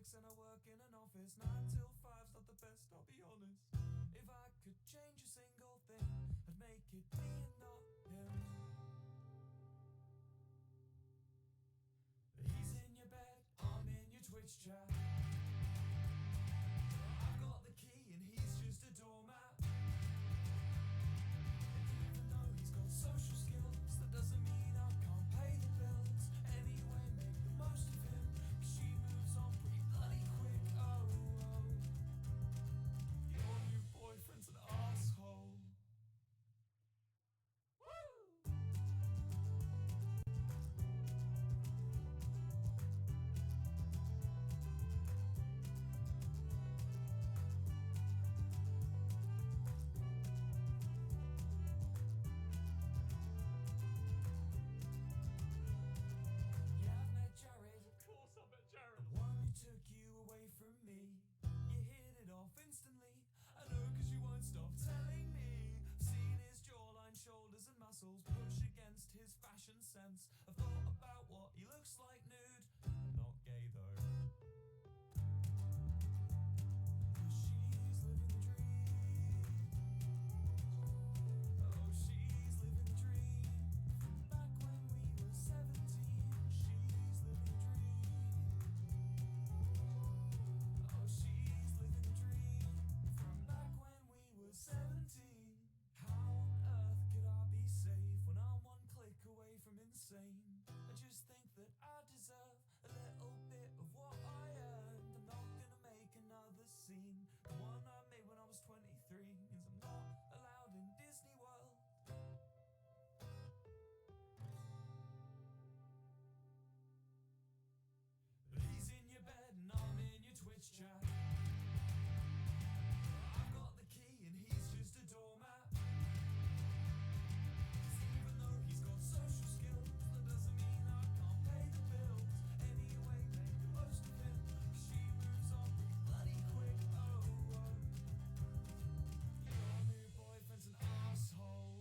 6 and I work in an office. 9 till 5's not the best, I'll be honest. If I could change a single thing, I'd make it me and not him. He's in your bed, I'm in your Twitch chat. I've got the key and he's just a doormat. Even though he's got social skills, that doesn't mean I can't pay the bills. Anyway, make the most of him, 'cause she moves on pretty bloody quick. Oh, oh. Your new boyfriend's an asshole. Yeah, I've met Jared. Of course I met Jared. The one who took you away from me. You hit it off instantly. I know 'cause you won't stop telling me. I've seen his jawline, shoulders and muscles push against his fashion sense. I've thought about what he looks like nude. I'm not gay though. 'Cause she's living the dream. Oh, she's living the dream. From back when we were 17. She's living the dream. Oh, she's living the dream. From back when we were 17. How on earth could I be safe when I'm one click away from insane? I just think that I deserve a little bit of what I earned. I'm not gonna make another scene. The one I made when I was 23 means I'm not allowed in Disney World. But he's in your bed and I'm in your Twitch chat. I've got the key and he's just a doormat. 'Cause even though he's got social skills, that doesn't mean I can't pay the bills. Anyway, make the most of him, 'cause she moves on pretty bloody quick. Oh, oh. Your new boyfriend's an asshole.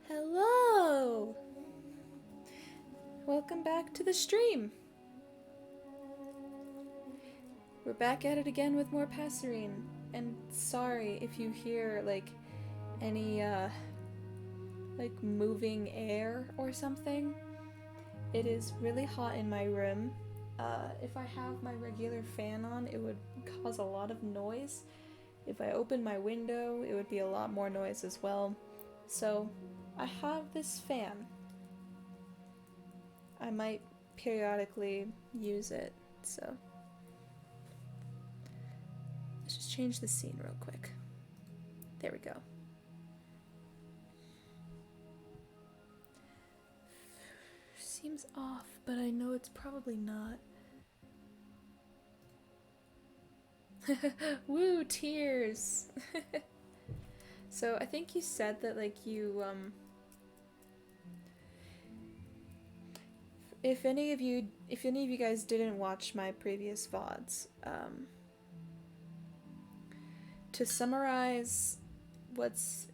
Hello! Welcome back to the stream. We're back at it again with more PASSERINE. And sorry if you hear any moving air or something. It is really hot in my room. If I have my regular fan on, it would cause a lot of noise. If I open my window, it would be a lot more noise as well. So I have this fan. I might periodically use it, so let's just change the scene real quick. There we go. Seems off, but I know it's probably not. Woo, tears. So I think you said that like you if any of you guys didn't watch my previous VODs, to summarize what's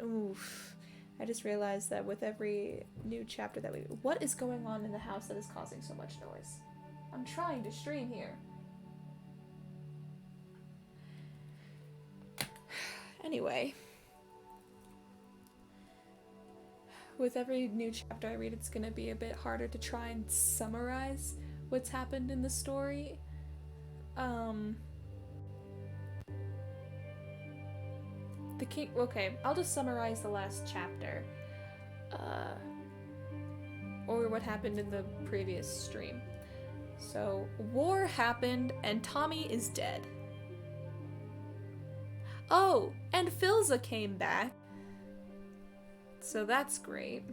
I just realized that with every new chapter that what is going on in the house that is causing so much noise? I'm trying to stream here. Anyway, with every new chapter I read, it's gonna be a bit harder to try and summarize what's happened in the story. The king. Okay, I'll just summarize the last chapter, or what happened in the previous stream. So, war happened, and Tommy is dead. Oh, and Philza came back. So that's great.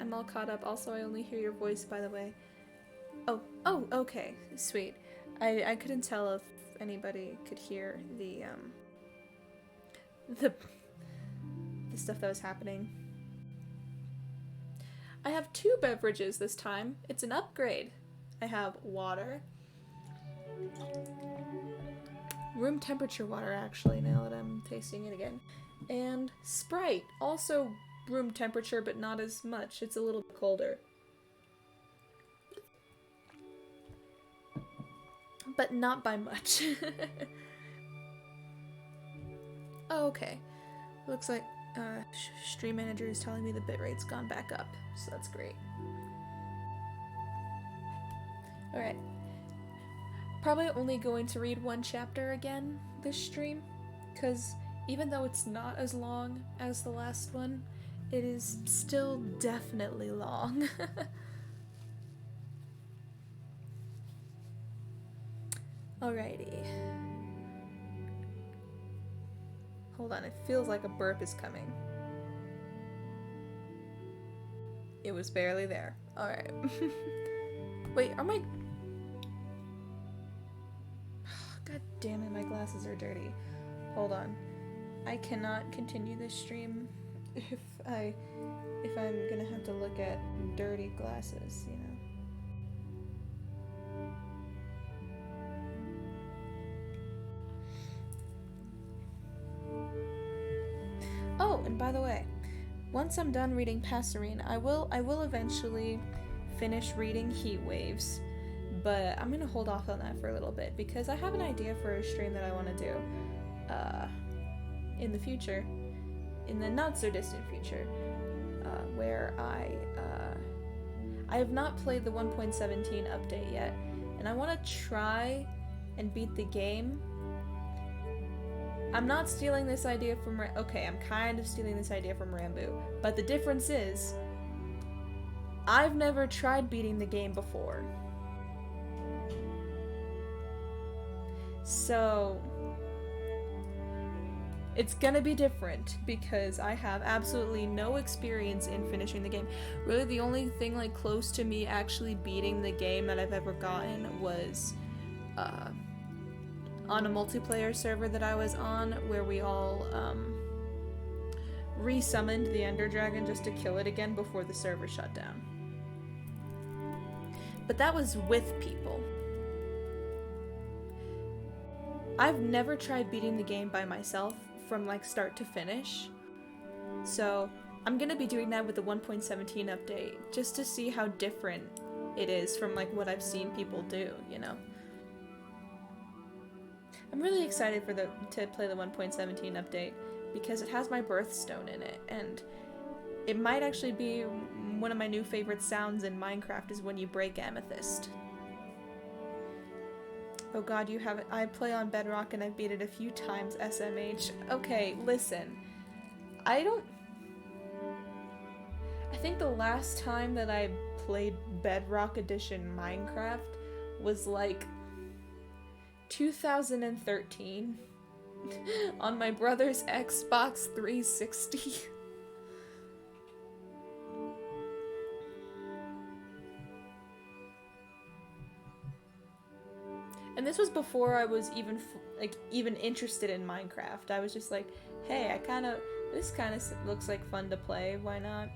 I'm all caught up. Also, I only hear your voice, by the way. Oh, okay. Sweet. I couldn't tell if anybody could hear the stuff that was happening. I have 2 beverages this time. It's an upgrade. I have water. Room temperature water, actually, now that I'm tasting it again. And Sprite. Also room temperature, but not as much. It's a little colder. But not by much. Oh, okay. Looks like Stream Manager is telling me the bitrate's gone back up, so that's great. Alright. Probably only going to read 1 chapter again this stream, because even though it's not as long as the last one, it is still definitely long. Alrighty. Hold on, it feels like a burp is coming. It was barely there. Alright. Wait, are my... God damn it, my glasses are dirty. Hold on. I cannot continue this stream if I'm gonna have to look at dirty glasses, you know. Oh, and by the way, once I'm done reading PASSERINE, I will eventually finish reading Heat Waves, but I'm gonna hold off on that for a little bit because I have an idea for a stream that I want to do in the future, in the not so distant future, where I have not played the 1.17 update yet, and I want to try and beat the game. I'm not stealing this idea from okay, I'm kind of stealing this idea from Rambo, but the difference is I've never tried beating the game before. So it's gonna be different because I have absolutely no experience in finishing the game. Really, the only thing like close to me actually beating the game that I've ever gotten was on a multiplayer server that I was on, where we all re-summoned the Ender Dragon just to kill it again before the server shut down. But that was with people. I've never tried beating the game by myself from like start to finish, so I'm gonna be doing that with the 1.17 update just to see how different it is from like what I've seen people do, you know. I'm really excited for to play the 1.17 update because it has my birthstone in it, and it might actually be one of my new favorite sounds in Minecraft is when you break amethyst. Oh god, you have it. I play on Bedrock and I've beat it a few times, SMH. Okay, listen. I think the last time that I played Bedrock Edition Minecraft was like 2013 on my brother's Xbox 360. And this was before I was even interested in Minecraft. I was just like, hey, this kind of looks like fun to play, why not?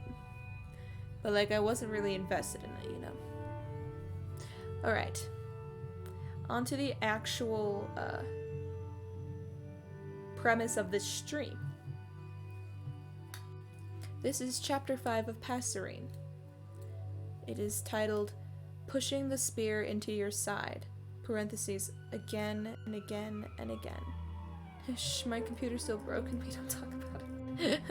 But like, I wasn't really invested in it, you know. Alright. On to the actual premise of this stream. This is chapter 5 of PASSERINE. It is titled, Pushing the Spear into Your Side, parentheses, again and again and again. Shh, my computer's still broken, we don't talk about it.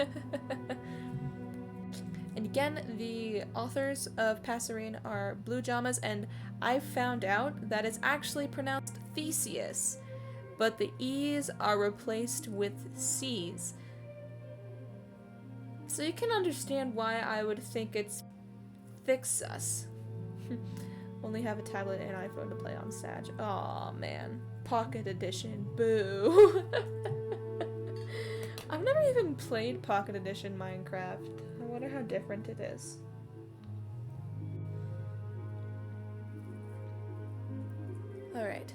And again, the authors of PASSERINE are Blue Jamas, and I found out that it's actually pronounced Theseus, but the E's are replaced with C's. So you can understand why I would think it's Thixus. Only have a tablet and iPhone to play on Sag. Aw, man. Pocket Edition. Boo. I've never even played Pocket Edition Minecraft. I wonder how different it is. Alright.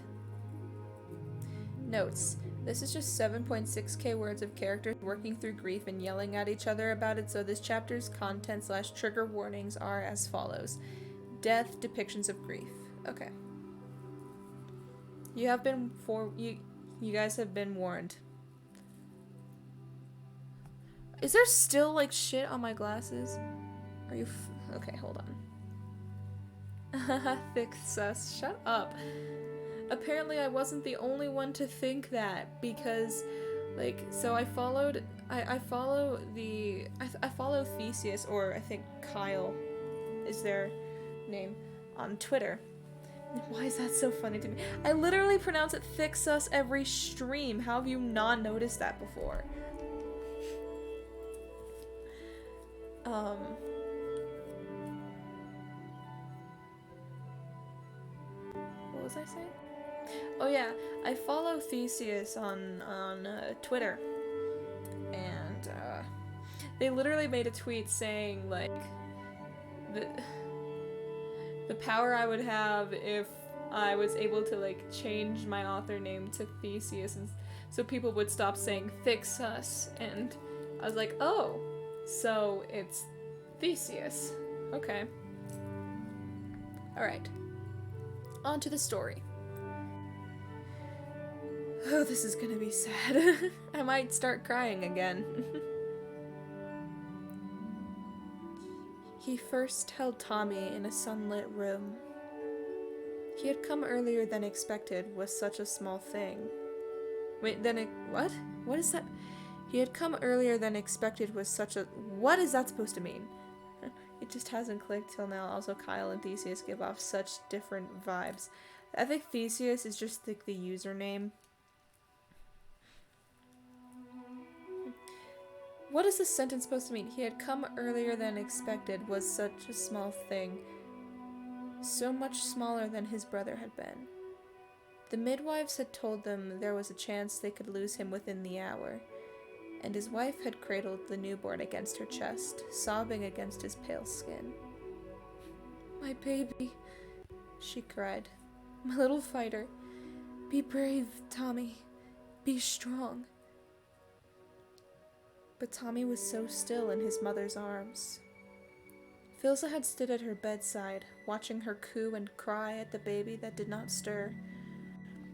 Notes. This is just 7.6k words of characters working through grief and yelling at each other about it, so this chapter's content / trigger warnings are as follows. Death, depictions of grief. Okay. You guys have been warned. Is there still like shit on my glasses? Are you okay, hold on. Thick sus. Shut up. Apparently I wasn't the only one to think that, because like, so I follow Theseus, or I think Kyle is their name, on Twitter. Why is that so funny to me? I literally pronounce it thick sus every stream. How have you not noticed that before? What was I saying? Oh yeah, I follow Theseus on Twitter, and they literally made a tweet saying like the power I would have if I was able to like change my author name to Theseus, and so people would stop saying thick sus, and I was like, oh, so it's Theseus. Okay. Alright. On to the story. Oh, this is gonna be sad. I might start crying again. He first held Tommy in a sunlit room. He had come earlier than expected was such a small thing. Wait, what? What is that? He had come earlier than expected was such a... What is that supposed to mean? It just hasn't clicked till now. Also, Kyle and Theseus give off such different vibes. I think Theseus is just like the username. What is this sentence supposed to mean? He had come earlier than expected was such a small thing. So much smaller than his brother had been. The midwives had told them there was a chance they could lose him within the hour, and his wife had cradled the newborn against her chest, sobbing against his pale skin. "My baby," she cried. "My little fighter. Be brave, Tommy. Be strong." But Tommy was so still in his mother's arms. Philza had stood at her bedside, watching her coo and cry at the baby that did not stir.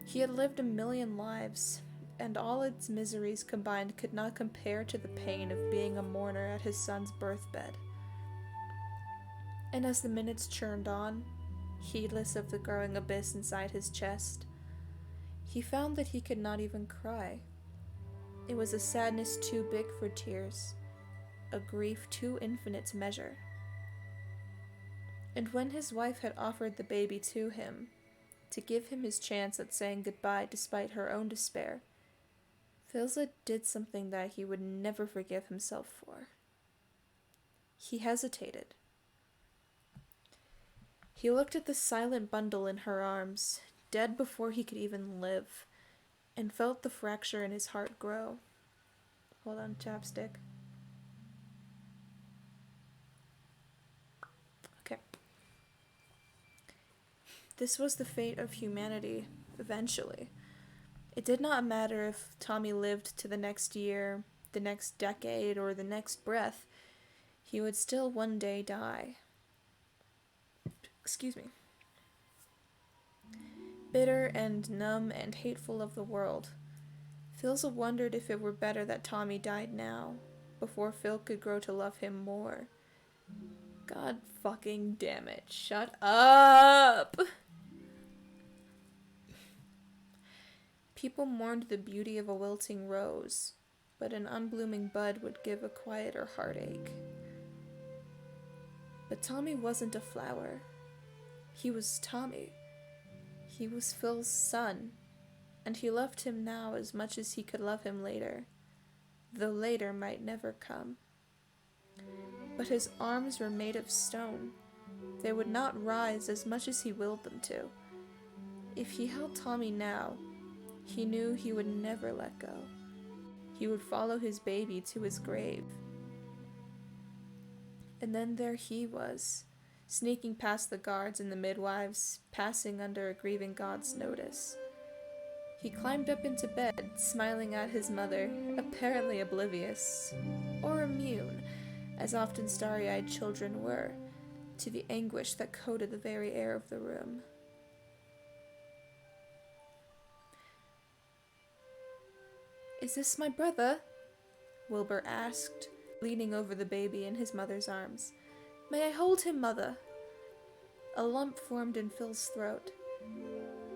He had lived a million lives, and all its miseries combined could not compare to the pain of being a mourner at his son's birthbed. And as the minutes churned on, heedless of the growing abyss inside his chest, he found that he could not even cry. It was a sadness too big for tears, a grief too infinite to measure. And when his wife had offered the baby to him, to give him his chance at saying goodbye despite her own despair, Philza did something that he would never forgive himself for. He hesitated. He looked at the silent bundle in her arms, dead before he could even live, and felt the fracture in his heart grow. Hold on, chapstick. Okay. This was the fate of humanity, eventually. It did not matter if Tommy lived to the next year, the next decade, or the next breath. He would still one day die. Excuse me. Bitter and numb and hateful of the world, Philza wondered if it were better that Tommy died now, before Phil could grow to love him more. God fucking damn it. Shut up! People mourned the beauty of a wilting rose, but an unblooming bud would give a quieter heartache. But Tommy wasn't a flower. He was Tommy. He was Phil's son, and he loved him now as much as he could love him later, though later might never come. But his arms were made of stone. They would not rise as much as he willed them to. If he held Tommy now, he knew he would never let go. He would follow his baby to his grave. And then there he was, sneaking past the guards and the midwives, passing under a grieving god's notice. He climbed up into bed, smiling at his mother, apparently oblivious, or immune, as often starry-eyed children were, to the anguish that coated the very air of the room. "Is this my brother?" Wilbur asked, leaning over the baby in his mother's arms. "May I hold him, Mother?" A lump formed in Phil's throat.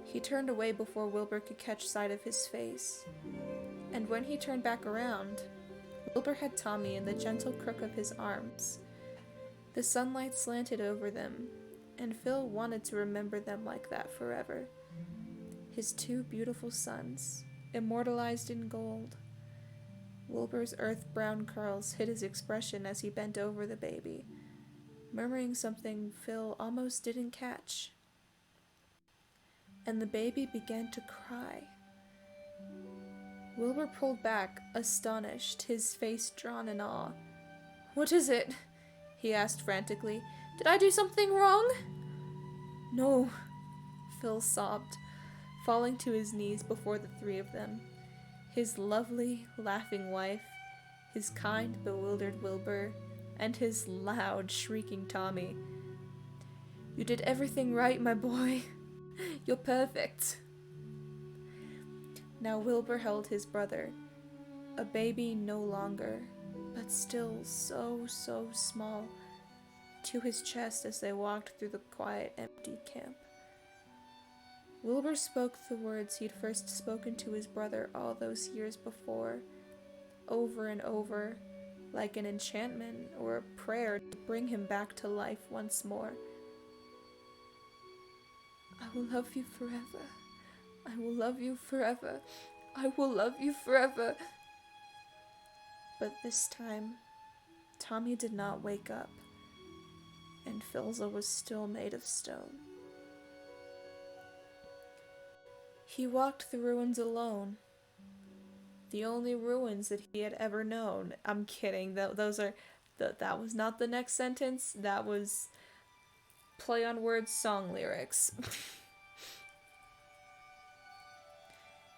He turned away before Wilbur could catch sight of his face. And when he turned back around, Wilbur had Tommy in the gentle crook of his arms. The sunlight slanted over them, and Phil wanted to remember them like that forever. His two beautiful sons, immortalized in gold. Wilbur's earth-brown curls hid his expression as he bent over the baby, murmuring something Phil almost didn't catch. And the baby began to cry. Wilbur pulled back, astonished, his face drawn in awe. "What is it?" he asked frantically. "Did I do something wrong?" "No," Phil sobbed, falling to his knees before the three of them. His lovely, laughing wife, his kind, bewildered Wilbur, and his loud, shrieking Tommy. "You did everything right, my boy. You're perfect." Now Wilbur held his brother, a baby no longer, but still so small, to his chest as they walked through the quiet, empty camp. Wilbur spoke the words he'd first spoken to his brother all those years before, over and over, like an enchantment or a prayer to bring him back to life once more. "I will love you forever. I will love you forever. I will love you forever." But this time, Tommy did not wake up, and Philza was still made of stone. He walked the ruins alone. The only ruins that he had ever known. I'm kidding. That was not the next sentence. That was play on words song lyrics.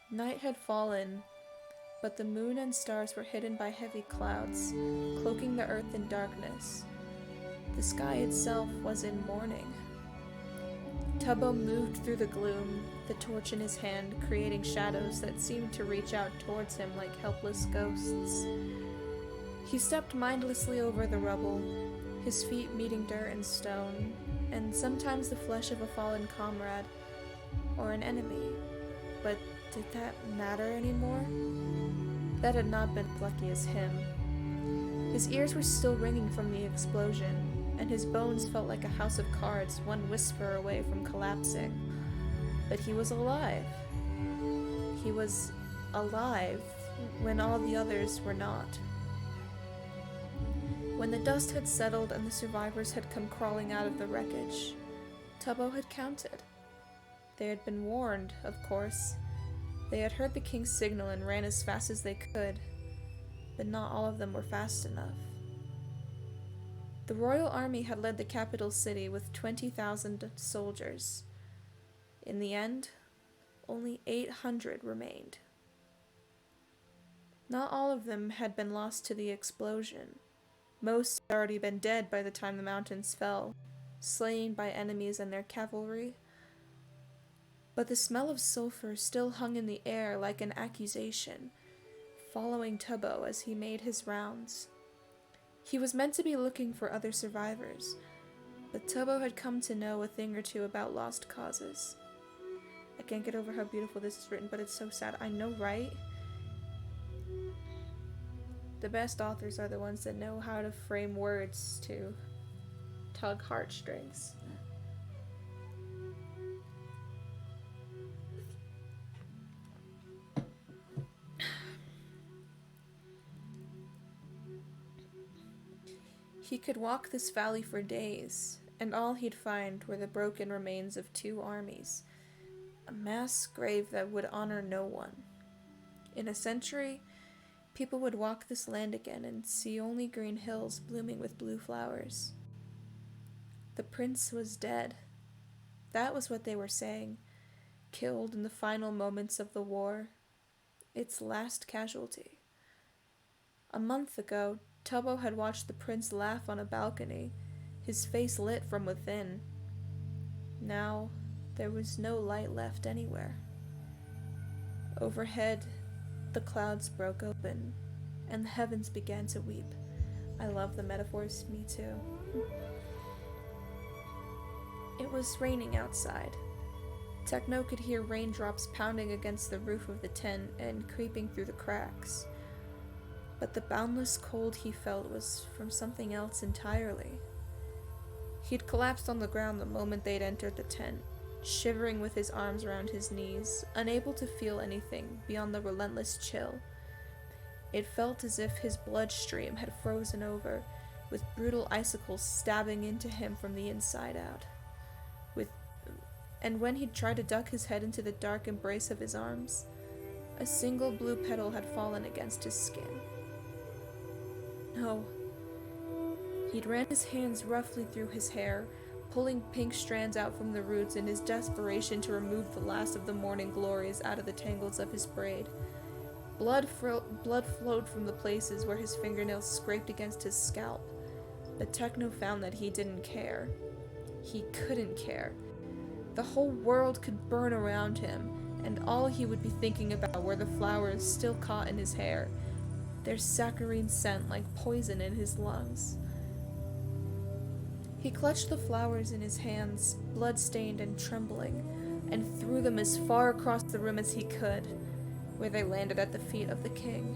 Night had fallen, but the moon and stars were hidden by heavy clouds, cloaking the earth in darkness. The sky itself was in mourning. Tubbo moved through the gloom, the torch in his hand, creating shadows that seemed to reach out towards him like helpless ghosts. He stepped mindlessly over the rubble, his feet meeting dirt and stone, and sometimes the flesh of a fallen comrade, or an enemy. But did that matter anymore? That had not been as lucky as him. His ears were still ringing from the explosion, and his bones felt like a house of cards, one whisper away from collapsing. But he was alive. He was alive when all the others were not. When the dust had settled and the survivors had come crawling out of the wreckage, Tubbo had counted. They had been warned, of course. They had heard the king's signal and ran as fast as they could, but not all of them were fast enough. The royal army had led the capital city with 20,000 soldiers. In the end, only 800 remained. Not all of them had been lost to the explosion. Most had already been dead by the time the mountains fell, slain by enemies and their cavalry. But the smell of sulfur still hung in the air like an accusation, following Tubbo as he made his rounds. He was meant to be looking for other survivors, but Tubbo had come to know a thing or two about lost causes. I can't get over how beautiful this is written, but it's so sad. I know, right? The best authors are the ones that know how to frame words to tug heartstrings. He could walk this valley for days, and all he'd find were the broken remains of 2 armies, a mass grave that would honor no one. In a century, people would walk this land again and see only green hills blooming with blue flowers. The prince was dead. That was what they were saying, killed in the final moments of the war, its last casualty. A month ago, Tubbo had watched the prince laugh on a balcony, his face lit from within. Now, there was no light left anywhere. Overhead, the clouds broke open, and the heavens began to weep. I love the metaphors, me too. It was raining outside. Techno could hear raindrops pounding against the roof of the tent and creeping through the cracks. But the boundless cold he felt was from something else entirely. He'd collapsed on the ground the moment they'd entered the tent, shivering with his arms around his knees, unable to feel anything beyond the relentless chill. It felt as if his bloodstream had frozen over, with brutal icicles stabbing into him from the inside out. And when he'd tried to duck his head into the dark embrace of his arms, a single blue petal had fallen against his skin. No. He'd ran his hands roughly through his hair, pulling pink strands out from the roots in his desperation to remove the last of the morning glories out of the tangles of his braid. Blood flowed from the places where his fingernails scraped against his scalp, but Techno found that he didn't care. He couldn't care. The whole world could burn around him, and all he would be thinking about were the flowers still caught in his hair, their saccharine scent like poison in his lungs. He clutched the flowers in his hands, blood-stained and trembling, and threw them as far across the room as he could, where they landed at the feet of the king.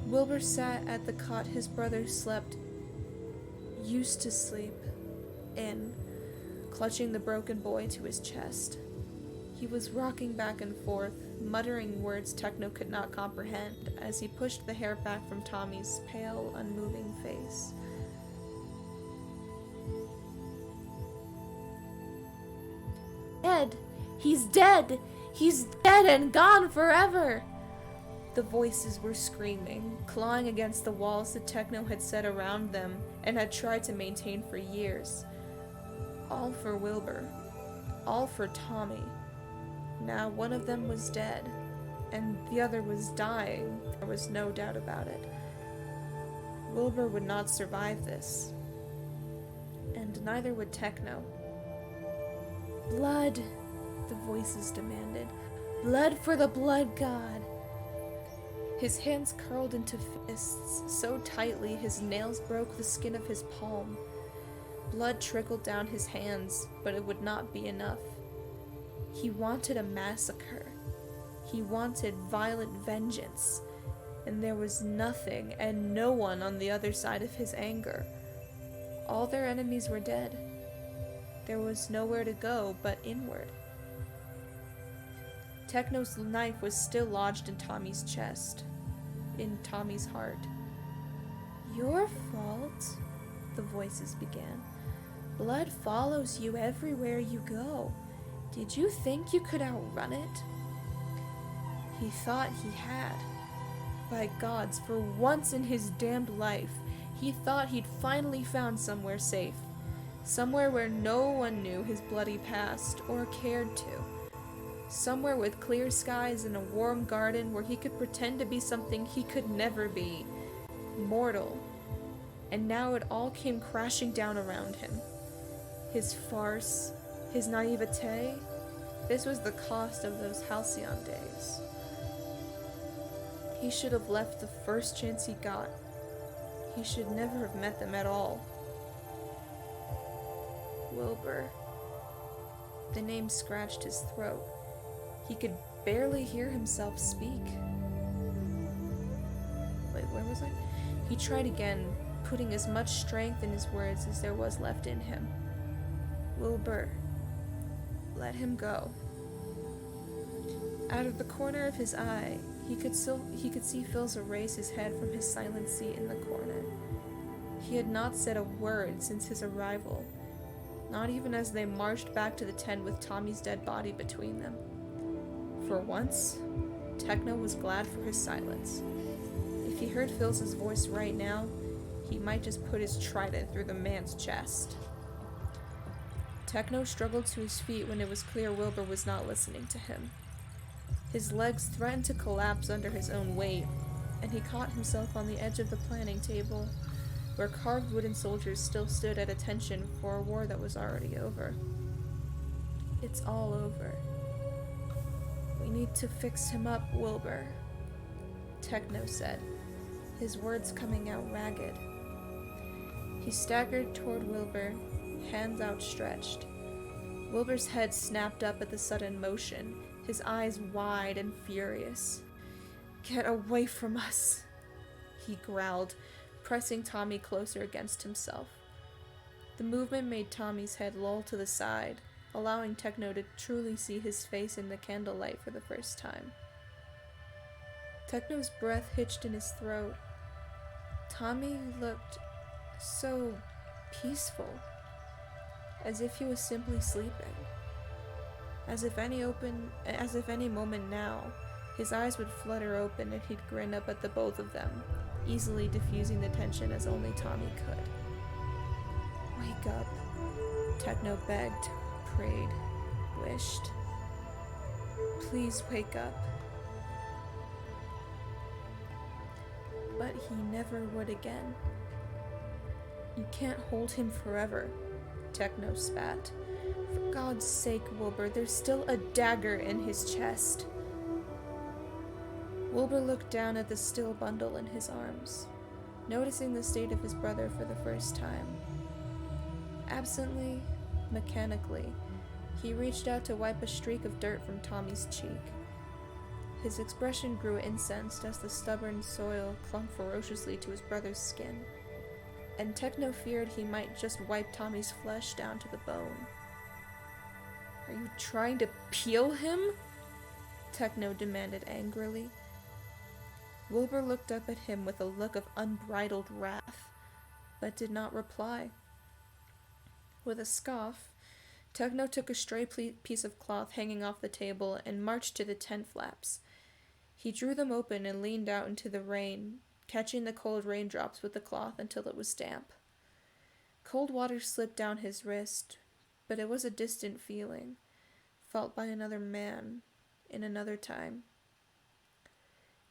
Wilbur sat at the cot his brother slept, used to sleep, in, clutching the broken boy to his chest. He was rocking back and forth, muttering words Techno could not comprehend as he pushed the hair back from Tommy's pale, unmoving face. Dead! He's dead! He's dead and gone forever! The voices were screaming, clawing against the walls that Techno had set around them and had tried to maintain for years. All for Wilbur. All for Tommy. Now one of them was dead, and the other was dying. There was no doubt about it. Wilbur would not survive this. And neither would Techno. Blood, the voices demanded. Blood for the blood god. His hands curled into fists so tightly his nails broke the skin of his palm. Blood trickled down his hands, but it would not be enough. He wanted a massacre. He wanted violent vengeance. And there was nothing and no one on the other side of his anger. All their enemies were dead. There was nowhere to go but inward. Techno's knife was still lodged in Tommy's chest, in Tommy's heart. Your fault, the voices began. Blood follows you everywhere you go. Did you think you could outrun it? He thought he had. By gods, for once in his damned life, he thought he'd finally found somewhere safe. Somewhere where no one knew his bloody past or cared to. somewhere with clear skies and a warm garden where he could pretend to be something he could never be, mortal. And now it all came crashing down around him. His farce, his naivete, this was the cost of those halcyon days. He should have left the first chance he got. He should never have met them at all. Wilbur. The name scratched his throat. He could barely hear himself speak. Wait, where was I? He tried again, putting as much strength in his words as there was left in him. Wilbur. Let him go. Out of the corner of his eye, he could see Philza raise his head from his silent seat in the corner. He had not said a word since his arrival, not even as they marched back to the tent with Tommy's dead body between them. For once, Techno was glad for his silence. If he heard Philza's voice right now, he might just put his trident through the man's chest. Techno struggled to his feet when it was clear Wilbur was not listening to him. His legs threatened to collapse under his own weight, and he caught himself on the edge of the planning table, where carved wooden soldiers still stood at attention for a war that was already over. It's all over. We need to fix him up, Wilbur, Techno said, his words coming out ragged. He staggered toward Wilbur, hands outstretched. Wilbur's head snapped up at the sudden motion, his eyes wide and furious. Get away from us, he growled, pressing Tommy closer against himself. The movement made Tommy's head loll to the side, allowing Techno to truly see his face in the candlelight for the first time. Techno's breath hitched in his throat. Tommy looked so peaceful, as if he was simply sleeping. As if any moment now, his eyes would flutter open and he'd grin up at the both of them, easily diffusing the tension as only Tommy could. Wake up, Techno begged, prayed, wished. Please wake up. But he never would again. You can't hold him forever, Techno spat. For God's sake, Wilbur, there's still a dagger in his chest. Wilbur looked down at the still bundle in his arms, noticing the state of his brother for the first time. Absently, mechanically, he reached out to wipe a streak of dirt from Tommy's cheek. His expression grew incensed as the stubborn soil clung ferociously to his brother's skin, and Techno feared he might just wipe Tommy's flesh down to the bone. Are you trying to peel him? Techno demanded angrily. Wilbur looked up at him with a look of unbridled wrath, but did not reply. With a scoff, Techno took a stray piece of cloth hanging off the table and marched to the tent flaps. He drew them open and leaned out into the rain, catching the cold raindrops with the cloth until it was damp. Cold water slipped down his wrist, but it was a distant feeling, felt by another man, in another time.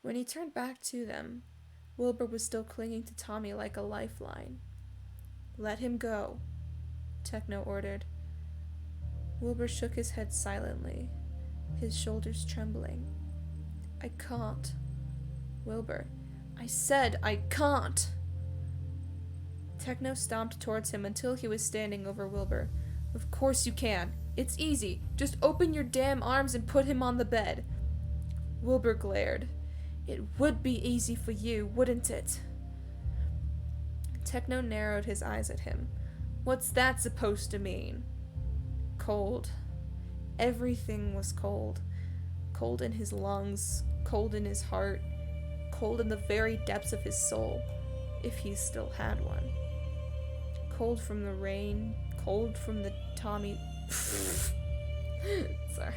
When he turned back to them, Wilbur was still clinging to Tommy like a lifeline. Let him go, Techno ordered. Wilbur shook his head silently, his shoulders trembling. I can't. Wilbur, I said I can't! Techno stomped towards him until he was standing over Wilbur. Of course you can. It's easy. Just open your damn arms and put him on the bed. Wilbur glared. It would be easy for you, wouldn't it? Techno narrowed his eyes at him. What's that supposed to mean? Cold. Everything was cold. Cold in his lungs, cold in his heart, cold in the very depths of his soul, if he still had one. Cold from the rain, cold from the Tommy... Sorry.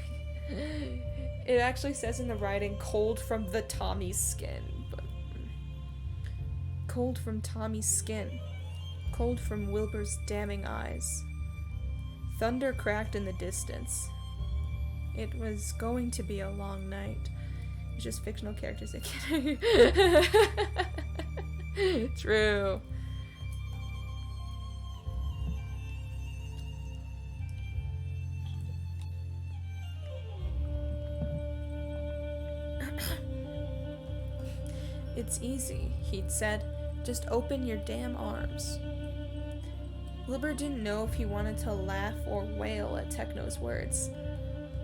It actually says in the writing, cold from the Tommy's skin, but... Cold from Tommy's skin. Cold from Wilbur's damning eyes. Thunder cracked in the distance. It was going to be a long night. It's just fictional characters that can. True. It's easy, he'd said. Just open your damn arms. Wilbur didn't know if he wanted to laugh or wail at Techno's words.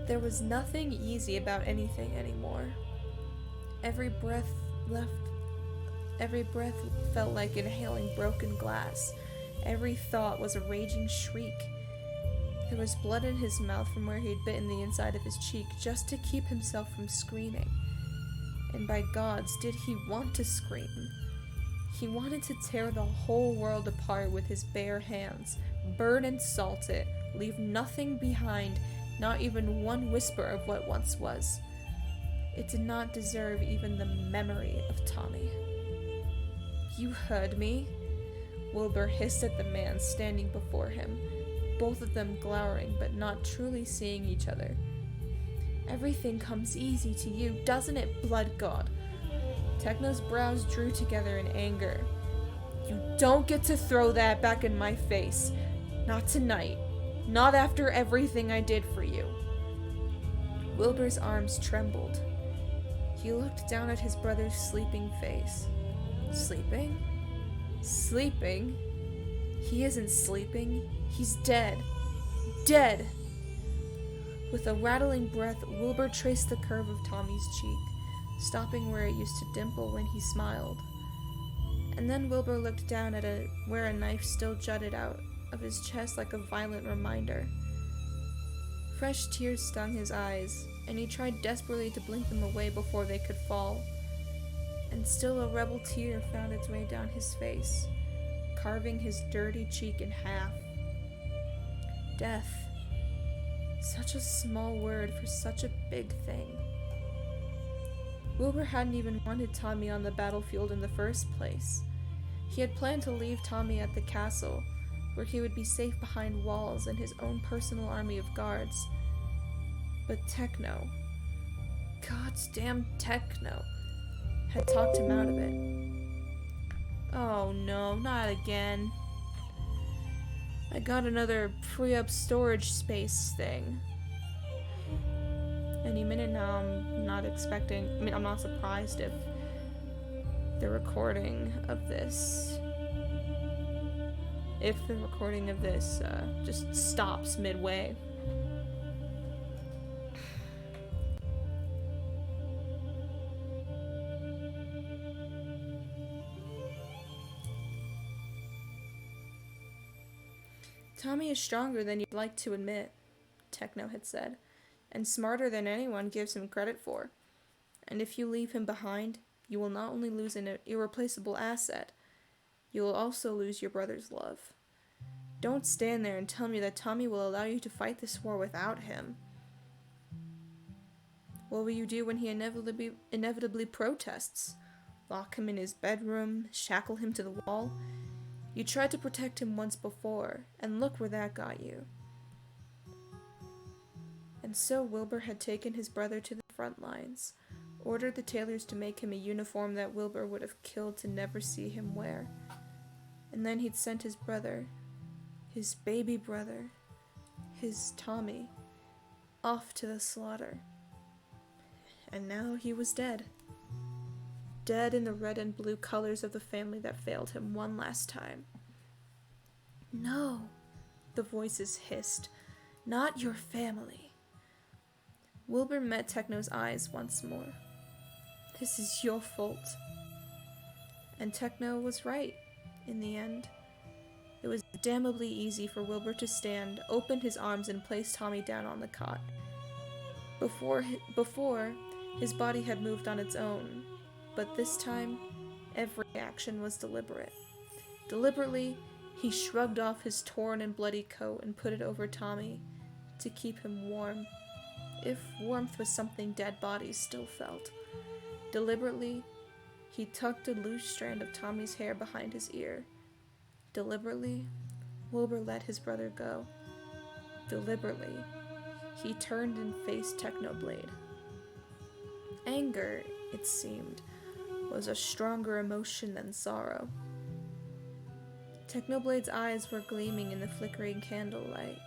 There was nothing easy about anything anymore. Every breath felt like inhaling broken glass. Every thought was a raging shriek. There was blood in his mouth from where he'd bitten the inside of his cheek just to keep himself from screaming. And by gods, did he want to scream? He wanted to tear the whole world apart with his bare hands, burn and salt it, leave nothing behind, not even one whisper of what once was. It did not deserve even the memory of Tommy. You heard me? Wilbur hissed at the man standing before him, both of them glowering but not truly seeing each other. Everything comes easy to you, doesn't it, blood god? Techno's brows drew together in anger. You don't get to throw that back in my face. Not tonight. Not after everything I did for you. Wilbur's arms trembled. He looked down at his brother's sleeping face. Sleeping? Sleeping? He isn't sleeping. He's dead. Dead! With a rattling breath, Wilbur traced the curve of Tommy's cheek, stopping where it used to dimple when he smiled. And then Wilbur looked down at where a knife still jutted out of his chest like a violent reminder. Fresh tears stung his eyes, and he tried desperately to blink them away before they could fall. And still a rebel tear found its way down his face, carving his dirty cheek in half. Death. Such a small word for such a big thing. Wilbur hadn't even wanted Tommy on the battlefield in the first place. He had planned to leave Tommy at the castle, where he would be safe behind walls and his own personal army of guards. But Techno, God's damn Techno, had talked him out of it. Oh no, not again. I got another free up storage space thing. Any minute now, I'm not surprised if the recording of this just stops midway. Tommy is stronger than you'd like to admit, Techno had said, and smarter than anyone gives him credit for. And if you leave him behind, you will not only lose an irreplaceable asset, you will also lose your brother's love. Don't stand there and tell me that Tommy will allow you to fight this war without him. What will you do when he inevitably protests? Lock him in his bedroom, shackle him to the wall? You tried to protect him once before, and look where that got you. And so Wilbur had taken his brother to the front lines, ordered the tailors to make him a uniform that Wilbur would have killed to never see him wear. And then he'd sent his brother, his baby brother, his Tommy, off to the slaughter. And now he was dead. Dead in the red and blue colors of the family that failed him one last time. No, the voices hissed. Not your family. Wilbur met Techno's eyes once more. This is your fault. And Techno was right, in the end. It was damnably easy for Wilbur to stand, open his arms, and place Tommy down on the cot. Before, his body had moved on its own, but this time, every action was deliberate. Deliberately, he shrugged off his torn and bloody coat and put it over Tommy to keep him warm, if warmth was something dead bodies still felt. Deliberately, he tucked a loose strand of Tommy's hair behind his ear. Deliberately, Wilbur let his brother go. Deliberately, he turned and faced Technoblade. Anger, it seemed, was a stronger emotion than sorrow. Technoblade's eyes were gleaming in the flickering candlelight.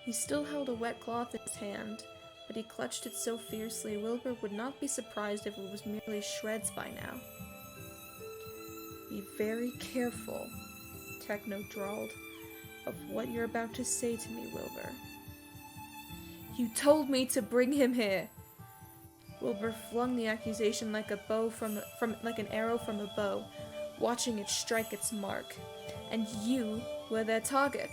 He still held a wet cloth in his hand, but he clutched it so fiercely Wilbur would not be surprised if it was merely shreds by now. "Be very careful," Techno drawled, "of what you're about to say to me, Wilbur." "You told me to bring him here!" Wilbur flung the accusation like an arrow from a bow, watching it strike its mark. "And you were their target.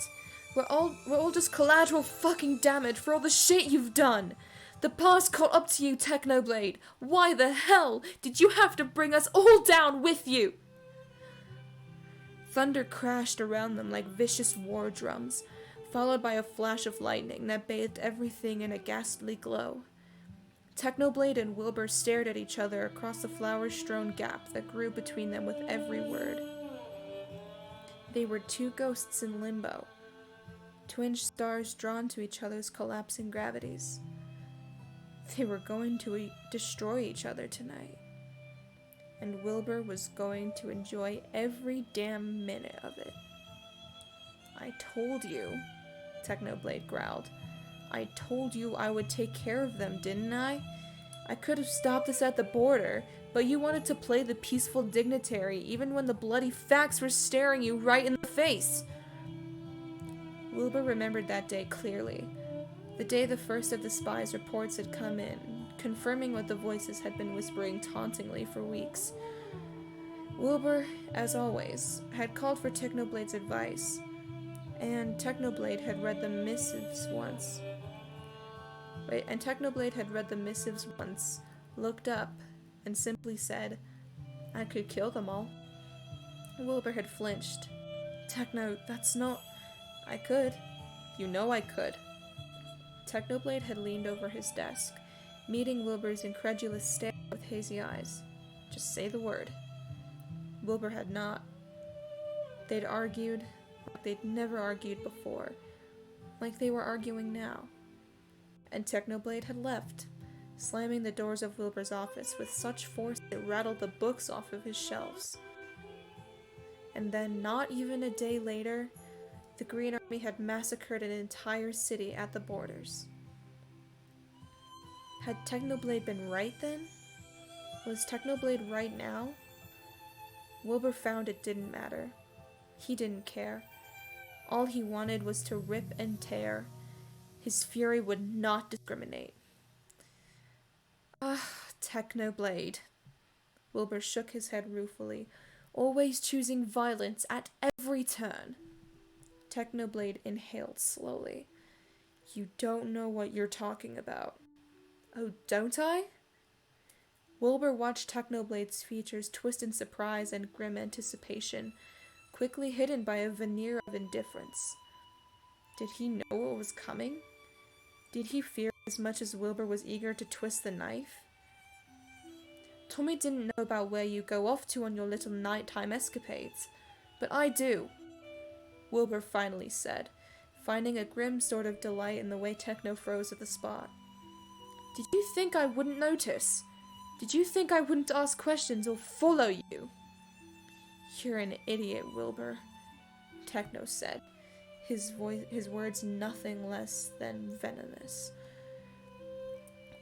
We're all just collateral fucking damage for all the shit you've done. The past caught up to you, Technoblade. Why the hell did you have to bring us all down with you?" Thunder crashed around them like vicious war drums, followed by a flash of lightning that bathed everything in a ghastly glow. Technoblade and Wilbur stared at each other across the flower-strewn gap that grew between them with every word. They were two ghosts in limbo, twin stars drawn to each other's collapsing gravities. They were going to destroy each other tonight, and Wilbur was going to enjoy every damn minute of it. "I told you," Technoblade growled. "I told you I would take care of them, didn't I? I could have stopped this at the border, but you wanted to play the peaceful dignitary even when the bloody facts were staring you right in the face." Wilbur remembered that day clearly. The day the first of the spies' reports had come in, confirming what the voices had been whispering tauntingly for weeks. Wilbur, as always, had called for Technoblade's advice, and Technoblade had read the missives once, looked up, and simply said, "I could kill them all." Wilbur had flinched. "Techno, that's not—" "I could. You know I could." Technoblade had leaned over his desk, meeting Wilbur's incredulous stare with hazy eyes. "Just say the word." Wilbur had not. They'd argued like they'd never argued before, like they were arguing now. And Technoblade had left, slamming the doors of Wilbur's office with such force it rattled the books off of his shelves. And then, not even a day later, the Green Army had massacred an entire city at the borders. Had Technoblade been right then? Was Technoblade right now? Wilbur found it didn't matter. He didn't care. All he wanted was to rip and tear. His fury would not discriminate. Technoblade. Wilbur shook his head ruefully, always choosing violence at every turn. Technoblade inhaled slowly. "You don't know what you're talking about." "Oh, don't I?" Wilbur watched Technoblade's features twist in surprise and grim anticipation, quickly hidden by a veneer of indifference. Did he know what was coming? Did he fear as much as Wilbur was eager to twist the knife? "Tommy didn't know about where you go off to on your little nighttime escapades, but I do," Wilbur finally said, finding a grim sort of delight in the way Techno froze at the spot. "Did you think I wouldn't notice? Did you think I wouldn't ask questions or follow you?" "You're an idiot, Wilbur," Techno said, his words nothing less than venomous.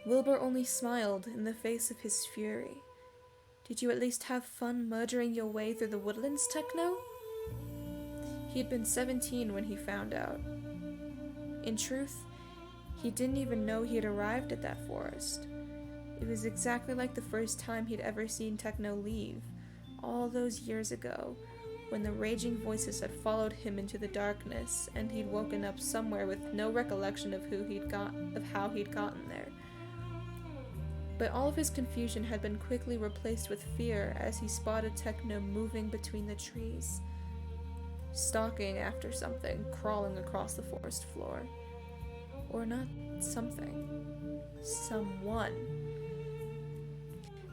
Wilbur only smiled in the face of his fury. "Did you at least have fun murdering your way through the woodlands, Techno?" He'd been 17 when he found out. In truth, he didn't even know he had arrived at that forest. It was exactly like the first time he'd ever seen Techno leave, all those years ago, when the raging voices had followed him into the darkness and he'd woken up somewhere with no recollection of how he'd gotten there. But all of his confusion had been quickly replaced with fear as he spotted Techno moving between the trees, stalking after something crawling across the forest floor. Or not something. Someone.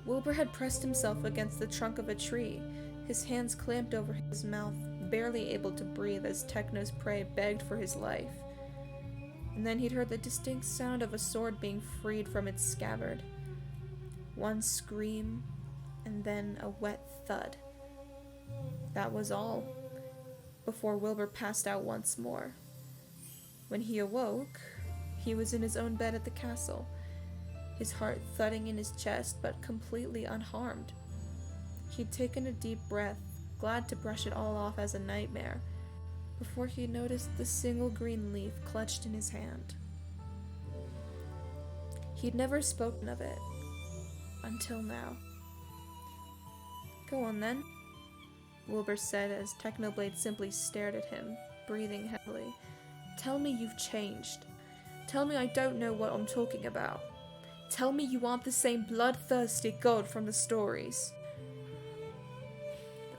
Wilbur had pressed himself against the trunk of a tree, his hands clamped over his mouth, barely able to breathe as Techno's prey begged for his life. and then he'd heard the distinct sound of a sword being freed from its scabbard. One scream, and then a wet thud. That was all, before Wilbur passed out once more. When he awoke, he was in his own bed at the castle, his heart thudding in his chest, but completely unharmed. He'd taken a deep breath, glad to brush it all off as a nightmare, before he noticed the single green leaf clutched in his hand. He'd never spoken of it, until now. "Go on then," Wilbur said as Technoblade simply stared at him, breathing heavily. "Tell me you've changed. Tell me I don't know what I'm talking about. Tell me you aren't the same bloodthirsty god from the stories."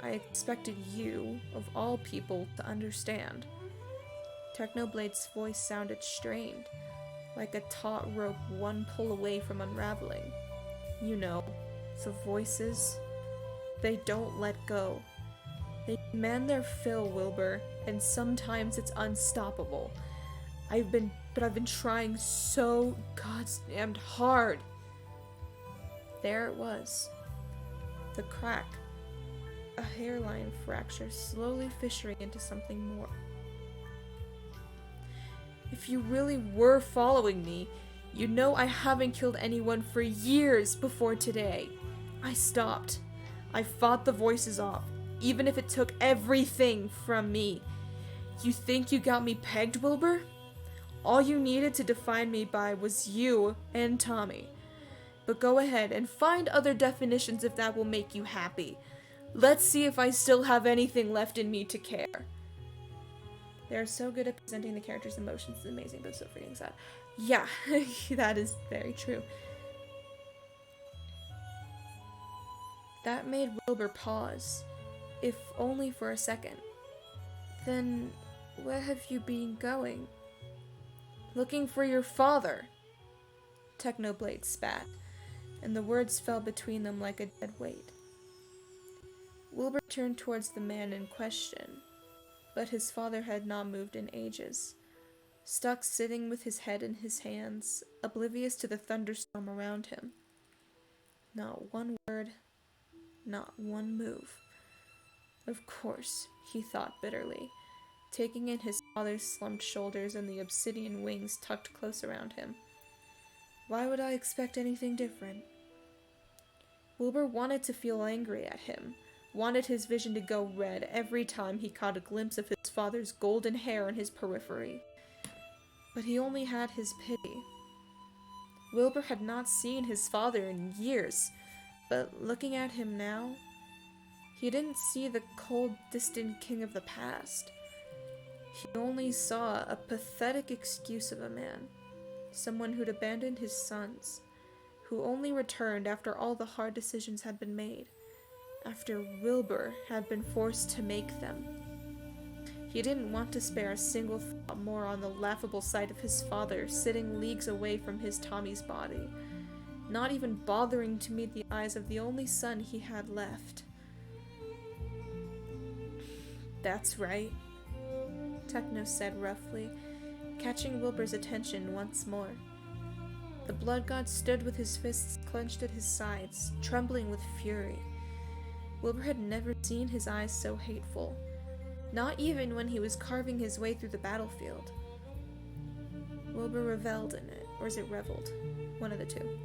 "I expected you, of all people, to understand." Technoblade's voice sounded strained, like a taut rope one pull away from unraveling. "You know, the voices, they don't let go. They demand their fill, Wilbur, and sometimes it's unstoppable. I've been trying so goddamned hard." There it was. The crack. A hairline fracture slowly fissuring into something more. "If you really were following me, you know I haven't killed anyone for years before today. I stopped. I fought the voices off, even if it took everything from me. You think you got me pegged, Wilbur? All you needed to define me by was you and Tommy. But go ahead and find other definitions if that will make you happy. Let's see if I still have anything left in me to care." They're so good at presenting the characters' emotions. It's amazing, but so freaking sad. Yeah, that is very true. That made Wilbur pause, if only for a second. "Then, where have you been going?" "Looking for your father," Technoblade spat, and the words fell between them like a dead weight. Wilbur turned towards the man in question, but his father had not moved in ages, stuck sitting with his head in his hands, oblivious to the thunderstorm around him. Not one word, not one move. Of course, he thought bitterly, taking in his father's slumped shoulders and the obsidian wings tucked close around him. Why would I expect anything different? Wilbur wanted to feel angry at him, wanted his vision to go red every time he caught a glimpse of his father's golden hair in his periphery. But he only had his pity. Wilbur had not seen his father in years, but looking at him now, he didn't see the cold, distant king of the past. He only saw a pathetic excuse of a man, someone who'd abandoned his sons, who only returned after all the hard decisions had been made, after Wilbur had been forced to make them. He didn't want to spare a single thought more on the laughable sight of his father sitting leagues away from his Tommy's body, not even bothering to meet the eyes of the only son he had left. "That's right," Techno said roughly, catching Wilbur's attention once more. The blood god stood with his fists clenched at his sides, trembling with fury. Wilbur had never seen his eyes so hateful, not even when he was carving his way through the battlefield. Wilbur reveled in it, or is it reveled? One of the two.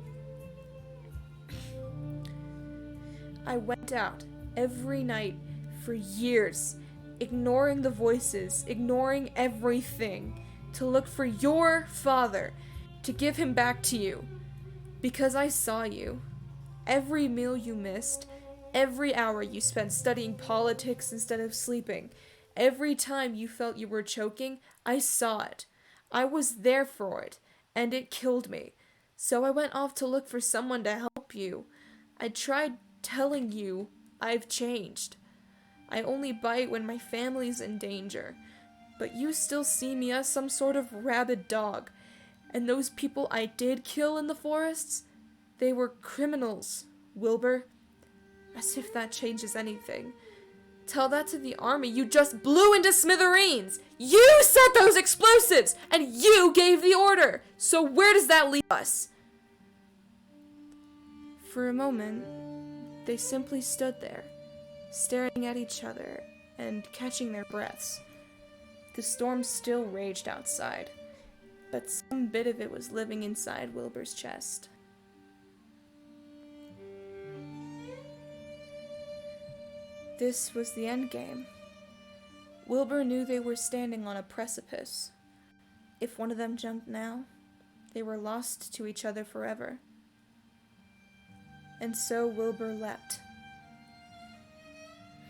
"I went out every night for years, ignoring the voices, ignoring everything, to look for your father, to give him back to you. Because I saw you. Every meal you missed, every hour you spent studying politics instead of sleeping, every time you felt you were choking, I saw it. I was there for it, and it killed me. So I went off to look for someone to help you. I tried telling you I've changed. I only bite when my family's in danger, but you still see me as some sort of rabid dog. And those people I did kill in the forests, they were criminals, Wilbur. As if that changes anything. Tell that to the army you just blew into smithereens! You set those explosives! And you gave the order! So where does that leave us? For a moment, they simply stood there, staring at each other and catching their breaths. The storm still raged outside, but some bit of it was living inside Wilbur's chest. This was the end game. Wilbur knew they were standing on a precipice. If one of them jumped now, they were lost to each other forever. And so Wilbur leapt.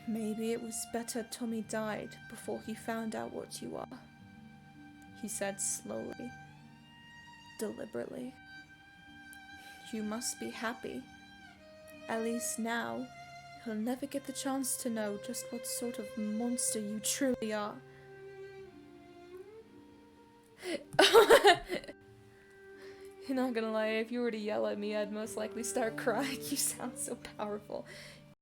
Maybe it was better Tommy died before he found out what you are, he said slowly, deliberately. You must be happy. At least now, he'll never get the chance to know just what sort of monster you truly are. You're not gonna lie, if you were to yell at me, I'd most likely start crying. You sound so powerful.